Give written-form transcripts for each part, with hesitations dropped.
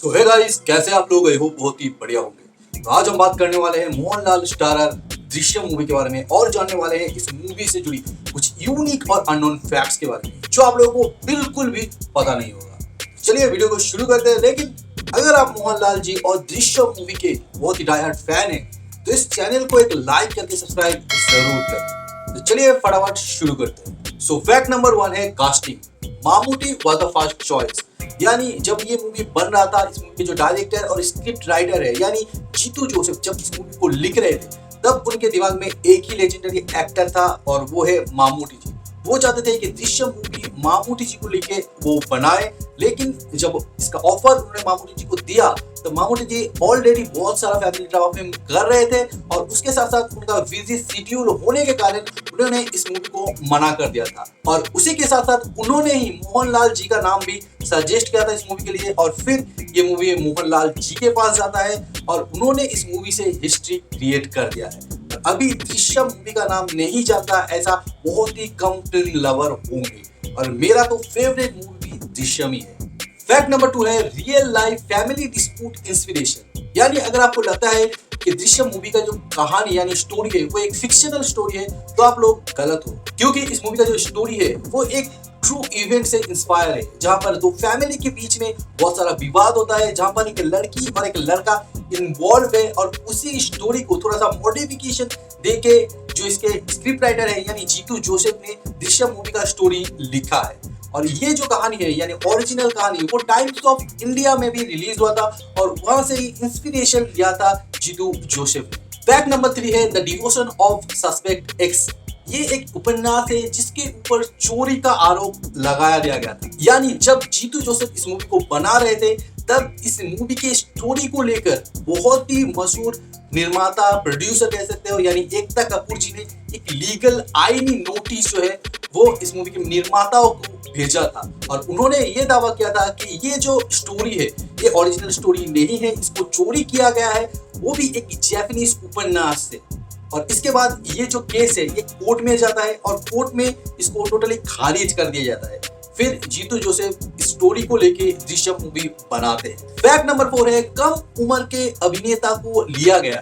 तो hey guys, कैसे आप लोग? आई होप बहुत ही बढ़िया होंगे। तो आज हम बात करने वाले हैं मोहनलाल स्टारर दृश्यम मूवी के बारे में और जानने वाले हैं इस मूवी से जुड़ी कुछ यूनिक और अननोन फैक्ट्स के बारे में जो आप लोगों को बिल्कुल भी पता नहीं होगा। चलिए वीडियो को शुरू करते हैं। लेकिन अगर आप मोहनलाल जी और दृश्यम मूवी के बहुत ही डाई हार्ड फैन हैं तो इस चैनल को एक लाइक करके सब्सक्राइब जरूर करें। तो चलिए फटाफट शुरू करते हैं। सो फैक्ट नंबर 1 है casting. Mammootty was the first choice. यानी जब ये मूवी बन रहा था, इस मूवी के जो डायरेक्टर और स्क्रिप्ट राइटर है यानी जीतू जोसेफ, जब इस मूवी को लिख रहे थे तब उनके दिमाग में एक ही लेजेंडरी एक्टर था और वो है मामूटी जी। वो चाहते थे कि दृश्यम मूवी मामूटी जी को लेके वो बनाए, लेकिन जब इसका ऑफर उन्होंने मामूटी जी को दिया तो मामूटी जी ऑलरेडी बहुत सारा फैमिली ड्रामा फिल्म कर रहे थे और उसके साथ साथ उनका बिजी शेड्यूल होने के कारण उन्होंने इस मूवी को मना कर दिया था। और उसी के साथ साथ उन्होंने ही मोहनलाल जी का नाम भी सजेस्ट किया था इस मूवी के लिए और फिर ये मूवी मोहनलाल जी के पास जाता है और उन्होंने इस मूवी से हिस्ट्री क्रिएट कर दिया है। अभी दृश्यम मूवी का नाम नहीं जानता ऐसा बहुत ही कम फिल्म लवर होंगे और मेरा तो फेवरेट मूवी दृश्यम ही है। फैक्ट नंबर 2 है real life family dispute inspiration. यानी अगर आपको लगता है कि दृश्यम मूवी का जो कहानी यानी स्टोरी है वो एक फिक्शनल स्टोरी है तो आप लोग गलत हो, क्योंकि इस मूवी का जो स्टोरी है वो एक ट्रू इवेंट से इंस्पायर है, जहां पर दो फैमिली के बीच में बहुत सारा विवाद होता है, जहां पर एक लड़की और एक लड़का इन्वॉल्व है और उसी स्टोरी को थोड़ा सा मॉडिफिकेशन देके जो इसके स्क्रिप्ट राइटर है यानी जीतू जोसेफ ने दृश्यम मूवी का स्टोरी लिखा है। और ये जो कहानी है यानी ओरिजिनल कहानी वो टाइम्स ऑफ इंडिया में भी रिलीज हुआ था और वहां से ही इंस्पिरेशन लिया था जीतू जोसेफ ने। फैक्ट नंबर 3 है the devotion of suspect x. ये एक उपन्यास है जिसके ऊपर चोरी का आरोप लगाया गया था। यानी जब जीतू जोसेफ इस मूवी को बना रहे थे तब इस मूवी के स्टोरी को लेकर बहुत ही मशहूर निर्माता प्रोड्यूसर कह सकते हो यानी एकता कपूर जी ने एक लीगल आईनी नोटिस जो है वो इस मूवी के निर्माताओं को भेजा था और उन्होंने ये दावा किया था कि ये जो स्टोरी है ये ओरिजिनल स्टोरी नहीं है, इसको चोरी किया गया है, वो भी एक जापानीज उपन्यास से। और इसके बाद ये जो केस है ये कोर्ट में जाता है और कोर्ट में इसको टोटली खारिज कर दिया जाता है। फिर जीतू जोसेफ स्टोरी को लेके दृश्यम मूवी बनाते हैं। फैक्ट नंबर 4 है कम उम्र के अभिनेता को लिया गया।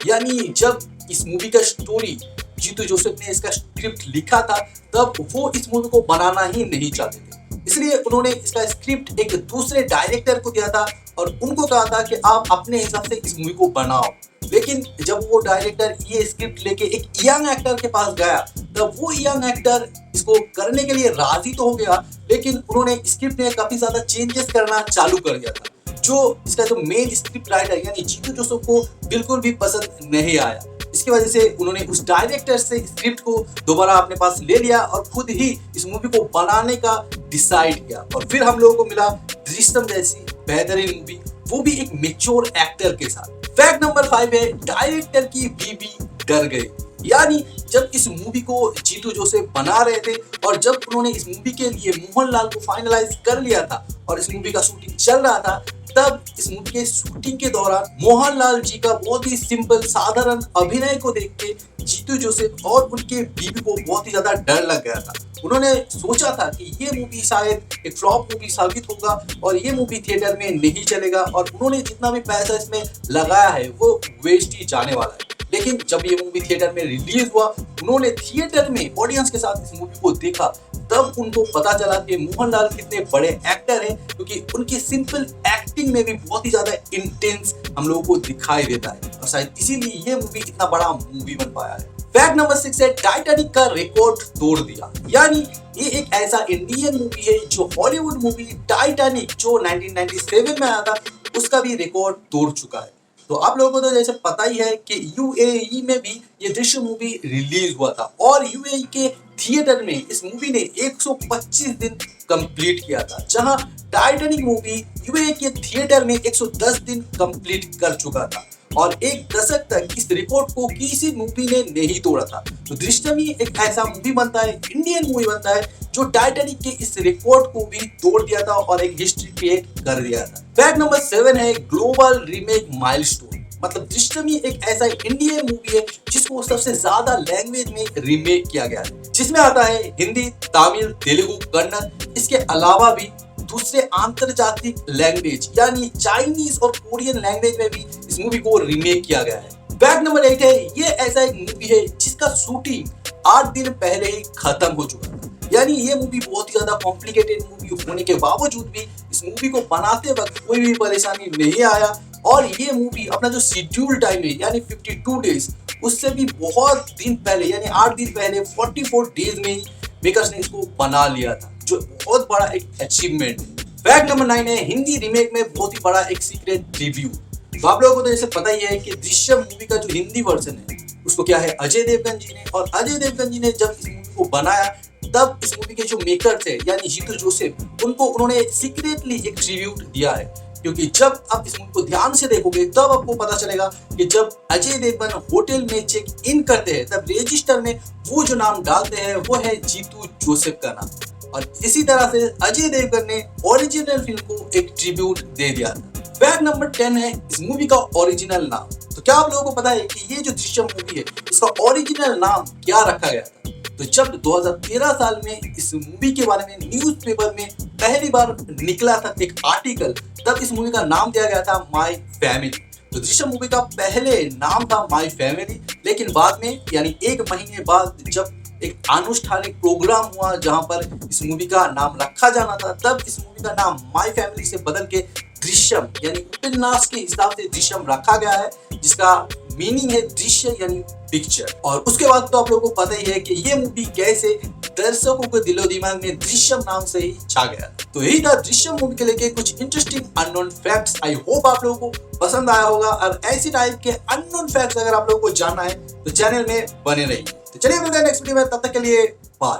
यानी जब इस मूवी का स्टोरी जीतू जोसेफ ने इसका स्क्रिप्ट लिखा था तब वो इस मूवी को बनाना ही नहीं चाहते थे, इसलिए उन्होंने इसका स्क्रिप्ट एक दूसरे डायरेक्टर को दिया था और उनको कहा था कि आप अपने हिसाब से इस मूवी को बनाओ। लेकिन जब वो डायरेक्टर ये स्क्रिप्ट लेके एक यंग एक्टर के पास गया तब वो यंग एक्टर इसको करने के लिए राजी तो हो गया, लेकिन उन्होंने स्क्रिप्ट में काफी ज्यादा चेंजेस करना चालू कर दिया था जो इसका जो मेन स्क्रिप्ट राइटर यानी जीतू जोसेफ को बिल्कुल भी पसंद नहीं आया। इसकी वजह से उन्होंने उस डायरेक्टर से स्क्रिप्ट को दोबारा अपने पास ले लिया और खुद ही इस मूवी को बनाने का डिसाइड किया और फिर हम लोगों को मिला दृश्यम जैसी बेहतरीन मूवी, वो भी एक मैच्योर एक्टर के साथ। फैक्ट नंबर 5 है डायरेक्टर की बीवी डर गई। यानी जब इस मूवी को जीतू जोसेफ बना रहे थे और जब उन्होंने इस मूवी के लिए मोहनलाल को फाइनलाइज कर लिया था और इस मूवी का शूटिंग चल रहा था तब इस मूवी के शूटिंग के दौरान मोहनलाल जी का बहुत ही सिंपल साधारण अभिनय को देख के जीतू जोसेफ और उनके बीवी को बहुत ही ज्यादा डर लग गया था। उन्होंने सोचा था कि ये मूवी शायद एक फ्लॉप मूवी साबित होगा और ये मूवी थिएटर में नहीं चलेगा और उन्होंने जितना भी पैसा इसमें लगाया है वो वेस्ट ही जाने वाला है। लेकिन जब ये मूवी थिएटर में रिलीज हुआ उन्होंने थिएटर में ऑडियंस के साथ इस मूवी को देखा तब उनको पता चला कि मोहनलाल कितने बड़े एक्टर हैं, क्योंकि उनकी सिंपल एक्टिंग में भी बहुत ही ज्यादा इंटेंस हम लोगों को दिखाई देता है और शायद इसीलिए ये मूवी इतना बड़ा मूवी बन पाया है। फैक्ट नंबर 6 है टाइटैनिक का रिकॉर्ड तोड़ दिया। यानी ये एक ऐसा इंडियन मूवी है जो हॉलीवुड मूवी टाइटैनिक जो 1997 में आया था उसका भी रिकॉर्ड तोड़ चुका है। तो आप लोगों को तो जैसे पता ही है कि यूएई में भी ये दृश्यम मूवी रिलीज हुआ था और यूएई के थिएटर में इस मूवी ने 125 दिन कंप्लीट किया था, जहां टाइटैनिक मूवी यूएई के थिएटर में 110 दिन कंप्लीट कर चुका था और एक दशक तक इस रिकॉर्ड को किसी मूवी ने नहीं तोड़ा था। तो दृश्यम ही एक ऐसा मूवी बनता है, इंडियन मूवी बनता है जो टाइटैनिक के इस रिकॉर्ड को भी तोड़ दिया था और एक हिस्ट्री क्रिएट कर दिया था। फैक्ट नंबर 7 है ग्लोबल रीमेक माइलस्टोन। मतलब दृश्यम ही एक ऐसा इंडियन मूवी है जिसको सबसे ज्यादा लैंग्वेज में रीमेक किया गया है, जिसमें आता है हिंदी, तमिल, तेलुगु, कन्नड़, इसके अलावा भी दूसरे अंतर्जातिक लैंग्वेज यानी चाइनीज और कोरियन लैंग्वेज में भी इस मूवी को रीमेक किया गया है। फैक्ट नंबर 8 है, ये ऐसा एक मूवी है जिसका शूटिंग 8 दिन पहले ही खत्म हो चुका था। यानी ये मूवी बहुत ही ज्यादा कॉम्प्लिकेटेड मूवी होने के बावजूद भी इस मूवी को बनाते वक्त कोई भी परेशानी नहीं आया और ये मूवी अपना जो शेड्यूल टाइम है यानी 52 डेज उससे भी बहुत दिन पहले यानी 8 दिन पहले 44 डेज में ही मेकर्स ने इसको बना लिया था, जो बहुत बड़ा एक अचीवमेंट है। फैक्ट नंबर 9 है, हिंदी रीमेक में बहुत ही बड़ा एक सीक्रेट रिव्यू। तो आप लोगों को तो जैसे पता ही है कि दृश्यम मूवी का जो हिंदी वर्जन है उसको क्या है अजय देवगन जी ने, और अजय देवगन जी ने जब इस मूवी को बनाया तब इस मूवी के जो मेकर थे यानी जीतू जोसेफ उन्होंने सीक्रेटली एक ट्रिब्यूट दिया है, क्योंकि जब आप इस मूवी को ध्यान से देखोगे तब आपको पता चलेगा कि जब अजय देवगन होटल में चेक इन करते हैं तब रजिस्टर में वो जो नाम डालते हैं वो है जीतू जोसेफ का नाम, और इसी तरह से अजय देवगन ने ओरिजिनल फिल्म को एक ट्रिब्यूट दे दिया था। फैक्ट नंबर 10 है, इस मूवी का ओरिजिनल नाम। तो क्या आप लोगों को पता है कि ये जो दृश्यम मूवी है इसका ओरिजिनल नाम क्या रखा गया था? तो जब 2013 साल में इस मूवी के बारे में न्यूज़पेपर में पहली बार निकला था एक आर्टिकल, तब इस मूवी का नाम दिया गया था माय फैमिली। तो दृश्यम मूवी का पहले नाम था माय फैमिली, लेकिन बाद में यानी 1 महीने बाद जब एक अनुष्ठानिक प्रोग्राम हुआ जहां पर इस मूवी का नाम रखा जाना था, तब इस मूवी का नाम माय फैमिली से बदल के दृश्यम यानी उपन्यास के हिसाब से दृश्यम रखा गया है, जिसका मीनिंग है दृश्य यानी पिक्चर। और उसके बाद तो आप लोगों को पता ही है कि ये मूवी कैसे दर्शकों के दिलो दिमाग में दृश्यम नाम से ही छा गया। तो यही था दृश्यम मूवी के लेके कुछ interesting unknown facts. I hope आप लोगों को पसंद आया होगा, और ऐसी टाइप के अननोन फैक्ट्स अगर आप लोगों को जानना है तो चैनल में बने रहिए। तो चलिए मिलते हैं नेक्स्ट वीडियो में, तब तक के लिए बाय।